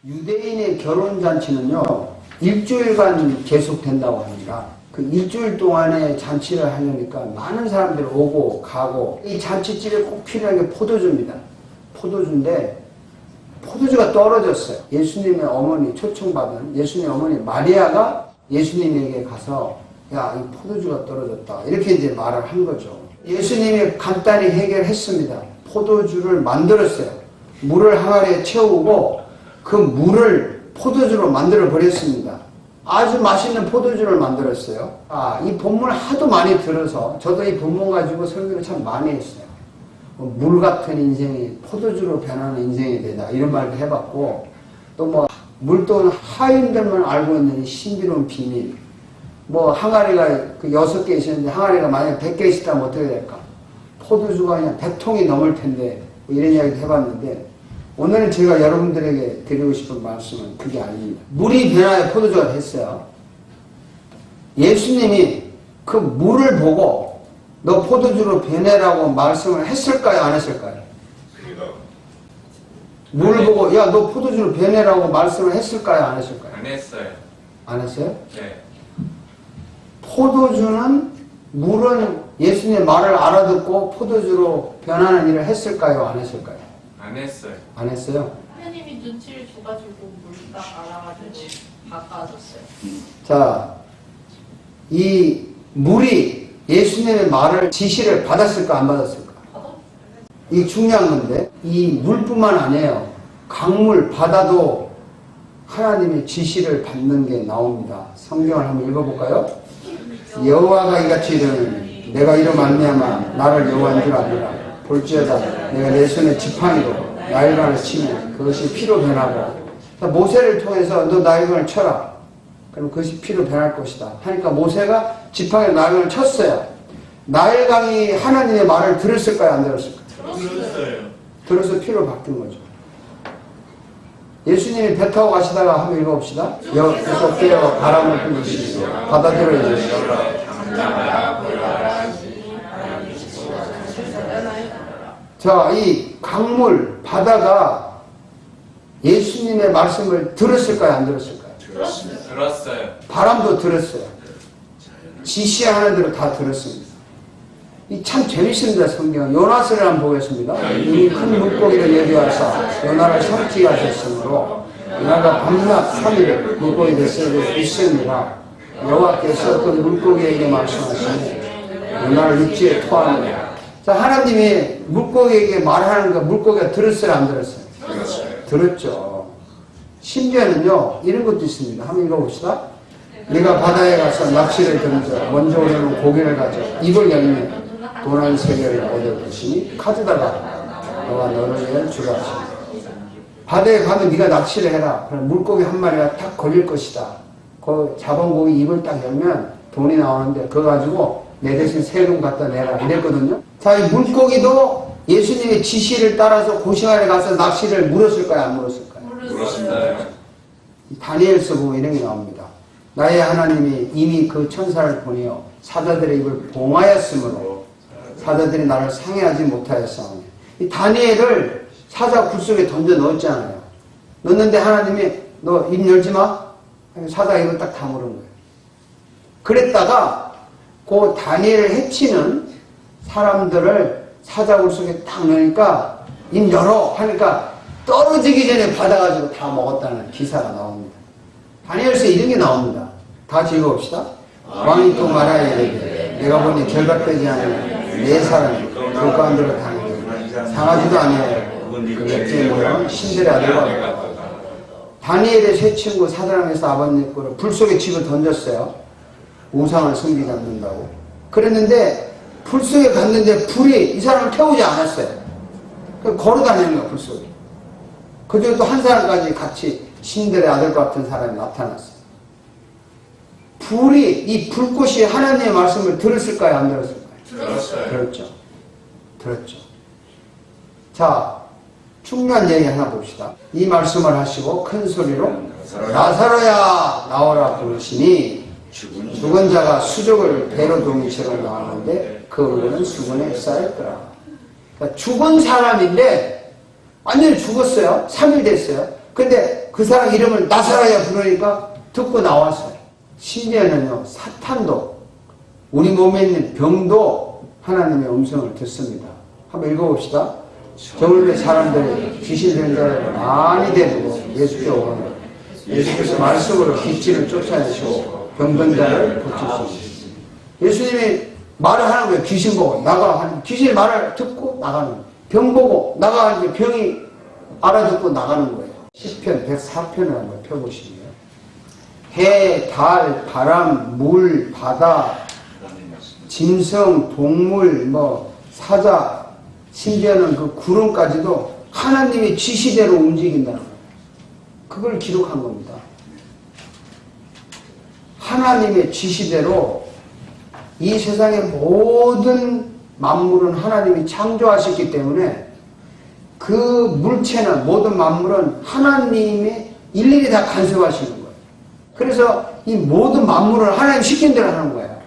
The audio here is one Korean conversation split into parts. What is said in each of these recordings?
유대인의 결혼잔치는요, 일주일간 계속된다고 합니다. 그 일주일 동안에 잔치를 하려니까 많은 사람들이 오고 가고, 이 잔치집에 꼭 필요한 게 포도주입니다. 포도주인데, 포도주가 떨어졌어요. 예수님의 어머니, 초청받은 예수님의 어머니 마리아가 예수님에게 가서, 야, 이 포도주가 떨어졌다. 이렇게 이제 말을 한 거죠. 예수님이 간단히 해결했습니다. 포도주를 만들었어요. 물을 항아리에 채우고, 그 물을 포도주로 만들어 버렸습니다. 아주 맛있는 포도주를 만들었어요. 이 본문을 하도 많이 들어서 저도 이 본문 가지고 설교를 참 많이 했어요. 물 같은 인생이 포도주로 변하는 인생이 되다 이런 말도 해봤고, 또 뭐 물돈 하인들만 알고 있는 신비로운 비밀, 뭐 항아리가 그 6개 있었는데 항아리가 만약에 100개 있었다면 어떻게 될까? 포도주가 그냥 100통이 넘을 텐데, 뭐 이런 이야기도 해봤는데, 오늘은 제가 여러분들에게 드리고 싶은 말씀은 그게 아닙니다. 물이 변화해 포도주가 됐어요. 예수님이 그 물을 보고 너 포도주로 변해라고 말씀을 했을까요? 안 했을까요? 물을 보고 야, 너 포도주로 변해라고 말씀을 했을까요? 안 했을까요? 안 했어요. 안 했어요? 네. 포도주는, 물은 예수님의 말을 알아듣고 포도주로 변하는 일을 했을까요? 안 했을까요? 안 했어요. 안 했어요? 하나님이 눈치를 줘가지고 물딱 알아가지고 바꿔줬어요. 자, 이 물이 예수님의 말을, 지시를 받았을까 안 받았을까? 이 중요한 건데, 이 물뿐만 아니에요. 강물, 바다도 하나님의 지시를 받는 게 나옵니다. 성경을 한번 읽어볼까요? 여호와가 이같이 이르노니 내가 이로 말미암아 나를 여호와인 줄 아니라 볼지어다 내가 내 손에 지팡이로 나일강을 치면 그것이 피로 변하고, 모세를 통해서 너 나일강을 쳐라. 그럼 그것이 피로 변할 것이다 하니까 모세가 지팡이로 나일강을 쳤어요. 나일강이 하나님의 말을 들었을까요? 안 들었을까요? 들었어요. 들어서 피로 바뀐 거죠. 예수님이 배 타고 가시다가 한번 읽어봅시다. 여기서 깨어 바람을 불리시고 바다들을 이르시고. 자, 이 강물, 바다가 예수님의 말씀을 들었을까요? 안 들었을까요? 들었어요. 바람도 들었어요. 지시하는 대로 다 들었습니다. 이 참 재밌습니다, 성경. 요나스를 한번 보겠습니다. 이미 큰 물고기를 예비하사 요나를 삼키게 하셨으므로 요나가 밤낮 3일 물고기 뱃속에 있으니라. 여호와께서 그 물고기에게 말씀하시니 요나를 육지에 토하느라. 자, 하나님이 물고기에게 말하는 거 물고기가 들었어요, 안 들었어요? 들었죠. 심지어는요, 이런 것도 있습니다. 한번 읽어봅시다. 네가 바다에 가서 낚시를 던져 먼저 오려는 고기를 가져 입을 열면 돈한 3개를 얻을 것이니 가져다가 너가 너를 위해 주라 하시니. 바다에 가면 네가 낚시를 해라. 그럼 물고기 한 마리가 딱 걸릴 것이다. 그 잡은 고기 입을 딱 열면 돈이 나오는데 그거 가지고 내 대신 세금 갖다 내라 이랬거든요. 자, 이 물고기도 예수님의 지시를 따라서 고시원에 가서 낚시를 물었을까요? 안 물었을까요? 물었어요. 다니엘서 보면 이런 게 나옵니다. 나의 하나님이 이미 그 천사를 보내어 사자들의 입을 봉하였으므로 사자들이 나를 상해하지 못하였사오니. 이 다니엘을 사자 굴 속에 던져 넣었잖아요. 넣었는데 하나님이 너 입 열지 마. 사자 입을 딱 다물은 거예요. 그랬다가 그 다니엘을 해치는 사람들을 사자 굴 속에 딱 넣으니까 입 열어 하니까 떨어지기 전에 받아가지고 다 먹었다는 기사가 나옵니다. 다니엘서에 이런 게 나옵니다. 다 같이 읽어봅시다. 왕이 또 말하여 이르되 내가 보니 결박되지 않은 네 사람이 그 가운데로 다니니 상하지도 아니하여 그 엽제의 모양 신들의 아들과 다니엘의 세 친구 사드락에서 아버님 거를 불 속에 집어 던졌어요. 우상을 섬기지 않는다고. 그랬는데 불 속에 갔는데 불이 이 사람을 태우지 않았어요. 걸어 다니는 거야, 불 속에. 그중에 또 한 사람까지 같이 신들의 아들 같은 사람이 나타났어요. 불이, 이 불꽃이 하나님의 말씀을 들었을까요? 안 들었을까요? 들었어요. 들었죠. 들었죠. 자, 중요한 얘기 하나 봅시다. 이 말씀을 하시고 큰 소리로 나사로야 나오라 부르시니 죽은 자가 수족을 배로 동이처럼 나왔는데 그 얼굴은 수건에 쌓였더라. 그러니까 죽은 사람인데 완전히 죽었어요. 3일 됐어요. 근데 그 사람 이름을 나사로야 부르니까 듣고 나왔어요. 심지어는요, 사탄도 우리 몸에 있는 병도 하나님의 음성을 듣습니다. 한번 읽어봅시다. 저물매 사람들이 귀신 들린 자를 많이 데리고 예수께 오거늘 예수께서 말씀으로 기진을 쫓아내시고 병든 자를 고치시니. 예수님이 말을 하는 거예요. 귀신 보고 나가 하는, 귀신이 말을 듣고 나가는 거예요. 병 보고 나가 하는 게 병이 알아듣고 나가는 거예요. 시편 104편을 한번 펴보시면 해, 달, 바람, 물, 바다, 짐승, 동물, 사자, 심지어는 그 구름까지도 하나님의 지시대로 움직인다는 거예요. 그걸 기록한 겁니다. 하나님의 지시대로 이 세상의 모든 만물은 하나님이 창조하셨기 때문에 그 물체는 모든 만물은 하나님이 일일이 다 간섭하시는 거예요. 그래서 이 모든 만물을 하나님 시킨 대로 하는 거예요.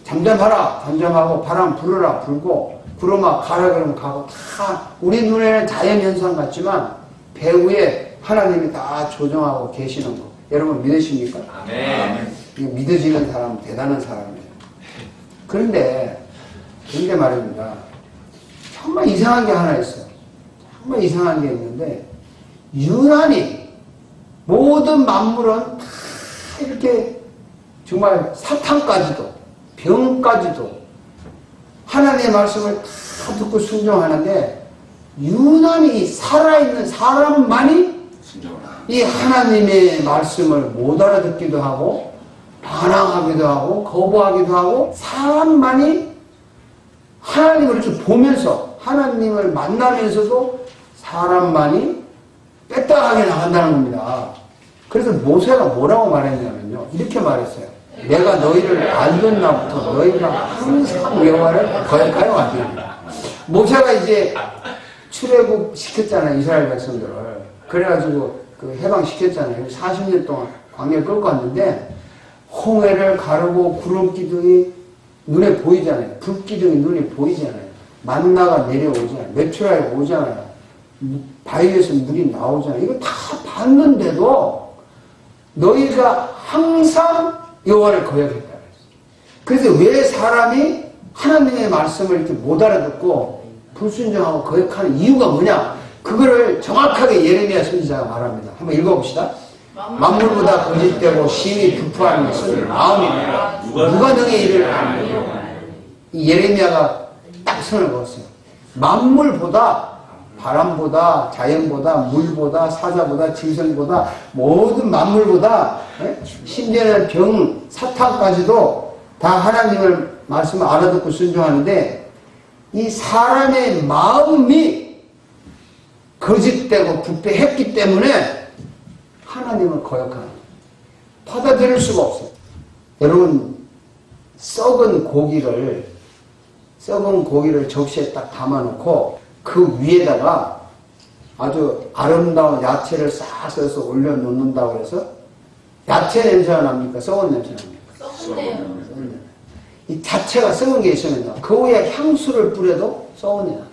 잠잠하라, 잠잠하고 바람 불어라, 불고 구름아 가라 그러면 가고 다 우리 눈에는 자연현상 같지만 배후에 하나님이 다 조정하고 계시는 거. 여러분 믿으십니까? 아멘. 이거 믿어지는 사람은 대단한 사람이에요. 그런데 말입니다. 정말 이상한 게 하나 있어요. 정말 이상한 게 있는데 유난히 모든 만물은 다 이렇게 정말 사탄까지도 병까지도 하나님의 말씀을 다 듣고 순종하는데 유난히 살아있는 사람만이 이 하나님의 말씀을 못 알아듣기도 하고 반항하기도 하고 거부하기도 하고 사람만이 하나님을 이렇게 보면서 하나님을 만나면서도 사람만이 뺐다하게 나간다는 겁니다. 그래서 모세가 뭐라고 말했냐면요. 이렇게 말했어요. 내가 너희를 알던 날부터 너희가 항상 여호와를 거역하여 왔다. 모세가 이제 출애굽 시켰잖아요. 이스라엘 백성들을. 그래가지고 그 해방시켰잖아요. 40년 동안 광야를 끌고 왔는데 홍해를 가르고 구름 기둥이 눈에 보이잖아요. 불 기둥이 눈에 보이잖아요. 만나가 내려오잖아요. 메추라에 오잖아요. 바위에서 물이 나오잖아요. 이거 다 봤는데도 너희가 항상 여호와를 거역했다. 그래서 왜 사람이 하나님의 말씀을 이렇게 못 알아듣고 불순종하고 거역하는 이유가 뭐냐? 그거를 정확하게 예레미야 선지자가 말합니다. 한번 읽어봅시다. 만물보다 거짓되고 심히 부패하는 것은 마음이니라. 누가 능히 이를 아느냐? 이 예레미야가 딱 선을 그었어요. 만물보다 바람보다 자연보다 물보다 사자보다 짐승보다 모든 만물보다 심지어는 병 사탄까지도 다 하나님을 말씀을 알아듣고 순종하는데 이 사람의 마음이 거짓되고 부패했기 때문에 하나님을 거역하는 거예요. 받아들일 수가 없어요. 여러분 썩은 고기를 접시에 딱 담아놓고 그 위에다가 아주 아름다운 야채를 싹 써서 올려놓는다고 해서 야채 냄새가 납니까? 썩은 냄새 납니까? 썩은데요. 이 자체가 썩은 게 있으면 그 위에 향수를 뿌려도 썩은 게 나요.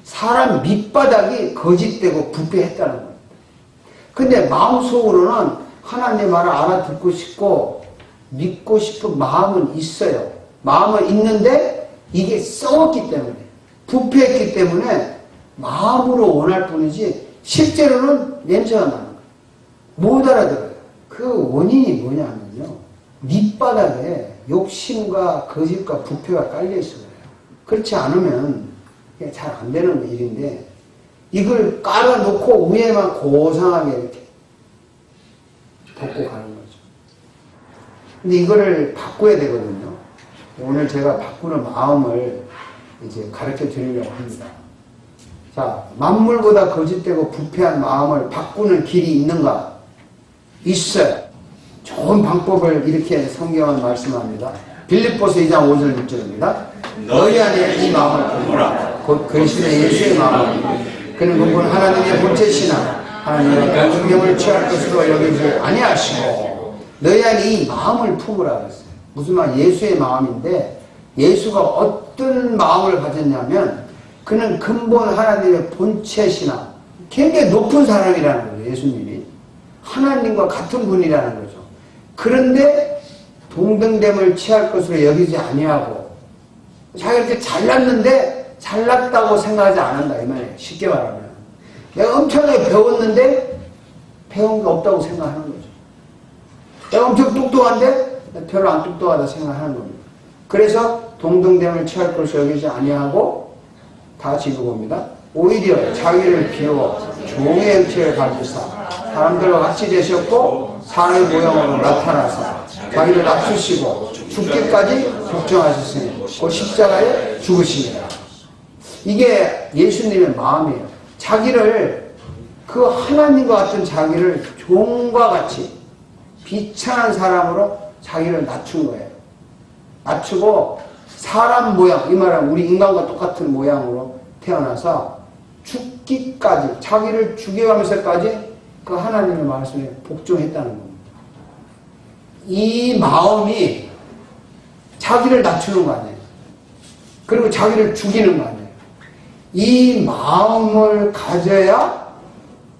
사람 밑바닥이 거짓되고 부패했다는 거예요. 근데 마음속으로는 하나님 말을 알아듣고 싶고 믿고 싶은 마음은 있어요. 마음은 있는데 이게 썩었기 때문에 부패했기 때문에 마음으로 원할 뿐이지 실제로는 냄새가 나는 거예요. 못 알아들어요. 그 원인이 뭐냐면요. 밑바닥에 욕심과 거짓과 부패가 깔려 있어요. 그렇지 않으면 잘 안 되는 일인데 이걸 깔아놓고 위에만 고상하게 이렇게 덮고 가는 거죠. 근데 이거를 바꿔야 되거든요. 오늘 제가 바꾸는 마음을 이제 가르쳐 드리려고 합니다. 자, 만물보다 거짓되고 부패한 마음을 바꾸는 길이 있는가? 있어요. 좋은 방법을 이렇게 성경은 말씀합니다. 빌립보서 2장 5절 6절입니다. 너희 안에 이 마음을 품으라. 곧 그리스도의 예수의 마음을. 그는 그분 하나님의 본체시나 하나님의 공경을 취할 것으로 여기지 아니하시고 너희 안에 이 마음을 품으라 그랬어요. 무슨 말? 예수의 마음인데 예수가 어떤 마음을 가졌냐면 그는 근본 하나님의 본체시나 굉장히 높은 사람이라는 거죠. 예수님이. 하나님과 같은 분이라는 거죠. 그런데 동등됨을 취할 것으로 여기지 아니하고 자기가 이렇게 잘났는데 잘났다고 생각하지 않는다 이 말이에요. 쉽게 말하면 내가 엄청나게 배웠는데 배운 게 없다고 생각하는 거죠. 내가 엄청 똑똑한데 별로 안 똑똑하다 생각하는 겁니다. 그래서 동등됨을 취할 것으로 여기지 아니하고 다 같이 읽어봅니다. 오히려 자기를 비워 종의 형체를 가지사 사람들과 같이 되셨고 사람의 모양으로 나타나서 자기를 낮추시고 죽기까지 복종하셨으니 그 십자가에 죽으십니다. 이게 예수님의 마음이에요. 자기를 그 하나님과 같은 자기를 종과 같이 비천한 사람으로 자기를 낮춘 거예요. 낮추고 사람 모양, 이 말은 우리 인간과 똑같은 모양으로 태어나서 죽기까지 자기를 죽여가면서까지 그 하나님의 말씀에 복종했다는 겁니다. 이 마음이 자기를 낮추는 거 아니에요. 그리고 자기를 죽이는 거 아니에요. 이 마음을 가져야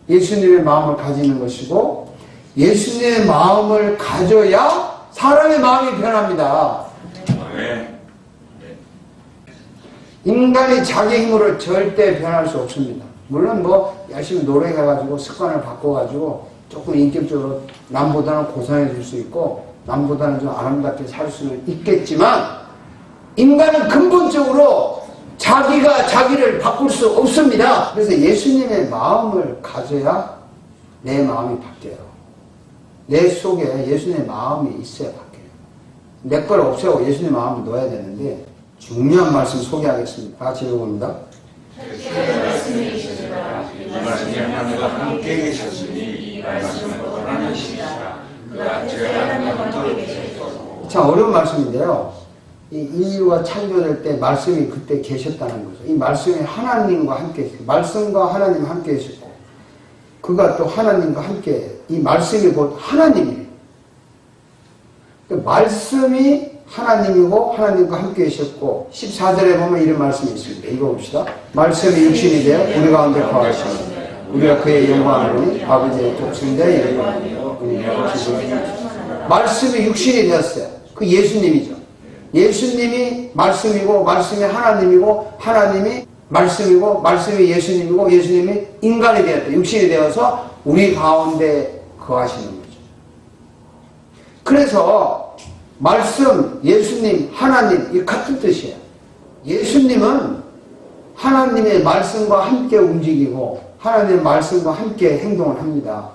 예수님의 마음을 가지는 것이고 예수님의 마음을 가져야 사람의 마음이 변합니다. 인간이 자기 힘으로 절대 변할 수 없습니다. 물론 뭐 열심히 노력해가지고 습관을 바꿔가지고 조금 인격적으로 남보다는 고상해질 수 있고 남보다는 좀 아름답게 살 수는 있겠지만 인간은 근본적으로 자기가 자기를 바꿀 수 없습니다. 그래서 예수님의 마음을 가져야 내 마음이 바뀌어요. 내 속에 예수님의 마음이 있어야 바뀌어요. 내 걸 없애고 예수님의 마음을 넣어야 되는데 중요한 말씀 소개하겠습니다. 같이 읽어봅니다. 말씀이 하나님과 함께 계셨으니 이 말씀은 하나님이시라. 그 앞에 하나님과 함께 계셨고. 참 어려운 말씀인데요. 이 인류가 창조될 때 말씀이 그때 계셨다는 거죠. 이 말씀이 하나님과 함께 계셨고 말씀과 하나님 함께 계셨고 그가 또 하나님과 함께 이 말씀이 곧 하나님이에요. 말씀이 하나님이고 하나님과 함께 계셨고 14절에 보면 이런 말씀이 있습니다. 읽어봅시다. 말씀이 육신이 되어 우리 가운데 거하시니 우리가 그의 영광을 보니 아버지의 독생자의 영광이요 말씀이 육신이 되었어요. 그 예수님이죠. 예수님이 말씀이고 말씀이 하나님이고 하나님이 말씀이고 말씀이 예수님이고 예수님이 인간이 되었다. 육신이 되어서 우리 가운데 거하시는 거죠. 그래서 말씀, 예수님, 하나님 이 같은 뜻이에요. 예수님은 하나님의 말씀과 함께 움직이고 하나님의 말씀과 함께 행동을 합니다.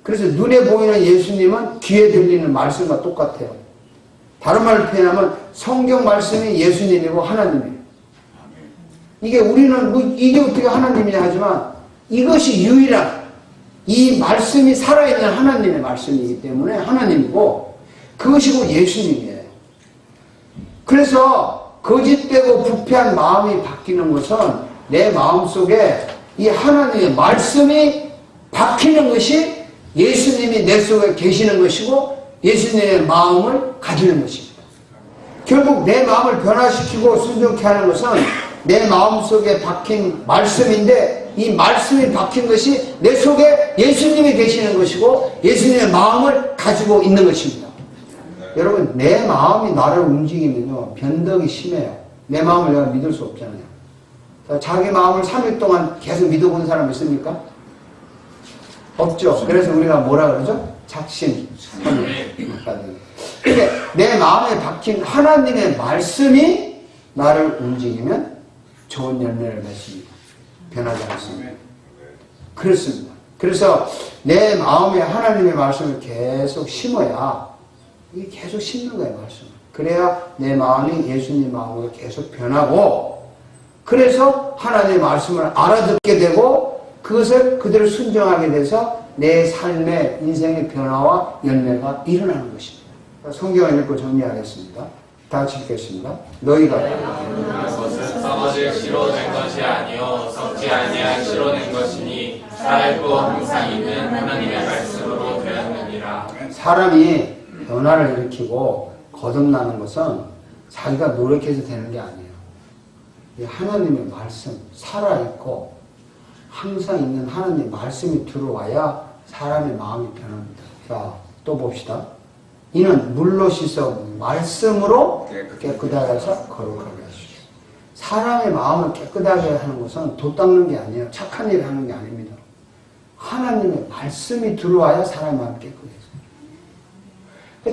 그래서 눈에 보이는 예수님은 귀에 들리는 말씀과 똑같아요. 다른 말로 표현하면 성경 말씀이 예수님이고 하나님이에요. 이게 우리는 뭐 이게 어떻게 하나님이냐 하지만 이것이 유일한 이 말씀이 살아있는 하나님의 말씀이기 때문에 하나님이고 그것이 곧 예수님이에요. 그래서 거짓되고 부패한 마음이 바뀌는 것은 내 마음속에 이 하나님의 말씀이 박히는 것이 예수님이 내 속에 계시는 것이고 예수님의 마음을 가지는 것입니다. 결국 내 마음을 변화시키고 순종케 하는 것은 내 마음속에 박힌 말씀인데 이 말씀이 박힌 것이 내 속에 예수님이 계시는 것이고 예수님의 마음을 가지고 있는 것입니다. 여러분 내 마음이 나를 움직이면요 변덕이 심해요. 내 마음을 내가 믿을 수 없잖아요. 자기 마음을 3일 동안 계속 믿어본 사람 있습니까? 없죠. 그래서 우리가 뭐라 그러죠? 작심 그러니까 내 마음에 박힌 하나님의 말씀이 나를 움직이면 좋은 열매를 맺습니다. 변하지 않습니다. 그렇습니다. 그래서 내 마음에 하나님의 말씀을 계속 심어야 이게 계속 심는 거예요, 말씀. 그래야 내 마음이 예수님 마음으로 계속 변하고, 그래서 하나님의 말씀을 알아듣게 되고, 그것을 그대로 순종하게 돼서 내 삶의 인생의 변화와 열매가 일어나는 것입니다. 성경을 읽고 정리하겠습니다. 다 같이 읽겠습니다. 너희가 그것은 아버지의 씨로 된 것이 아니요 썩지 아니한 씨로 된 것이니 살고 항상 있는 하나님의 말씀으로 되었느니라. 사람이 변화를 일으키고 거듭나는 것은 자기가 노력해서 되는 게 아니에요. 하나님의 말씀 살아있고 항상 있는 하나님의 말씀이 들어와야 사람의 마음이 변합니다. 자, 또 봅시다. 이는 물로 씻어 말씀으로 깨끗하게 해서 거룩하게 하시오. 사람의 마음을 깨끗하게 하는 것은 도 닦는 게 아니에요. 착한 일을 하는 게 아닙니다. 하나님의 말씀이 들어와야 사람의 마음이 깨끗해져요.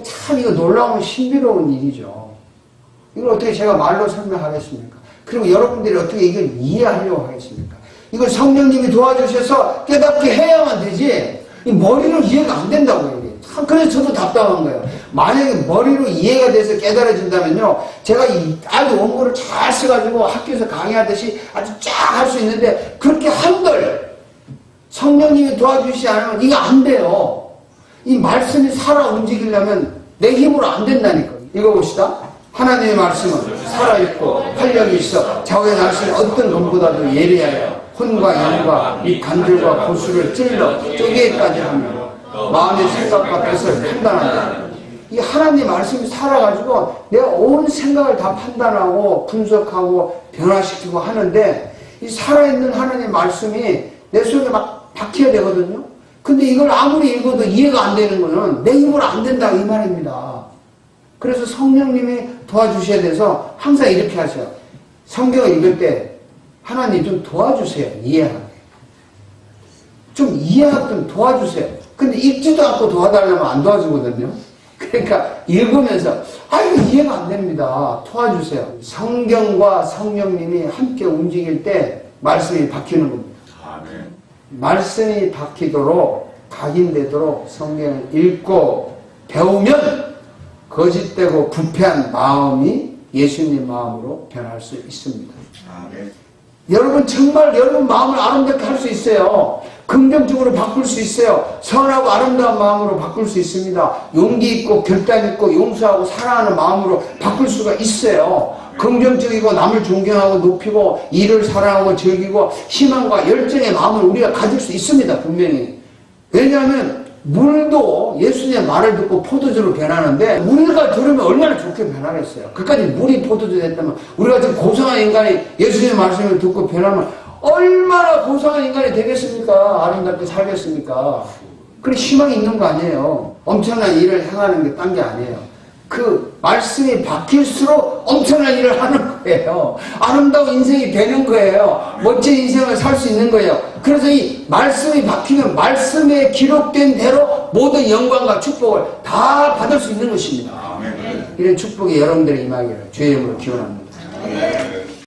참 이거 놀라운 신비로운 일이죠. 이걸 어떻게 제가 말로 설명하겠습니까? 그리고 여러분들이 어떻게 이걸 이해하려고 하겠습니까? 이걸 성령님이 도와주셔서 깨닫게 해야만 되지, 이 머리로 이해가 안 된다고요. 이게. 참, 그래서 저도 답답한 거예요. 만약에 머리로 이해가 돼서 깨달아진다면요, 제가 아주 원고를 잘 써가지고 학교에서 강의하듯이 아주 쫙 할 수 있는데, 그렇게 한들 성령님이 도와주시지 않으면 이거 안 돼요. 이 말씀이 살아 움직이려면 내 힘으로 안 된다니까요. 이거 봅시다. 하나님의 말씀은 살아있고 활력이 있어 좌우에 날씨는 어떤 것보다도 예리하여 혼과 영과 이 관절과 고수를 찔러 쪼개기까지 하며 마음의 생각과 뜻을 판단한다. 이 하나님 말씀이 살아가지고 내가 온 생각을 다 판단하고 분석하고 변화시키고 하는데, 이 살아있는 하나님 말씀이 내 속에 막 박혀야 되거든요. 근데 이걸 아무리 읽어도 이해가 안 되는 거는 내 힘으로 안 된다 이 말입니다. 그래서 성령님이 도와주셔야 돼서 항상 이렇게 하세요. 성경을 읽을 때 하나님 좀 도와주세요. 이해하게. 좀 이해하게 좀 도와주세요. 근데 읽지도 않고 도와달라면 안 도와주거든요. 그러니까 읽으면서 이거 이해가 안 됩니다. 도와주세요. 성경과 성령님이 함께 움직일 때 말씀이 박히는 겁니다. 아멘. 말씀이 박히도록 각인되도록 성경을 읽고 배우면 거짓되고 부패한 마음이 예수님 마음으로 변할 수 있습니다. 아멘. 여러분 정말 여러분 마음을 아름답게 할 수 있어요. 긍정적으로 바꿀 수 있어요. 선하고 아름다운 마음으로 바꿀 수 있습니다. 용기 있고 결단 있고 용서하고 사랑하는 마음으로 바꿀 수가 있어요. 긍정적이고 남을 존경하고 높이고 일을 사랑하고 즐기고 희망과 열정의 마음을 우리가 가질 수 있습니다. 분명히. 왜냐하면 물도 예수님의 말을 듣고 포도주로 변하는데, 우리가 들으면 얼마나 좋게 변하겠어요. 그까지 물이 포도주 됐다면 우리가 지금 고상한 인간이 예수님의 말씀을 듣고 변하면 얼마나 고상한 인간이 되겠습니까? 아름답게 살겠습니까? 그래 희망이 있는 거 아니에요. 엄청난 일을 행하는 게 딴 게 아니에요. 그 말씀이 박힐수록 엄청난 일을 하는 거예요. 아름다운 인생이 되는 거예요. 멋진 인생을 살 수 있는 거예요. 그래서 이 말씀이 박히면 말씀에 기록된 대로 모든 영광과 축복을 다 받을 수 있는 것입니다. 이런 축복이 여러분들의 임하기를 주의 이름으로 기원합니다.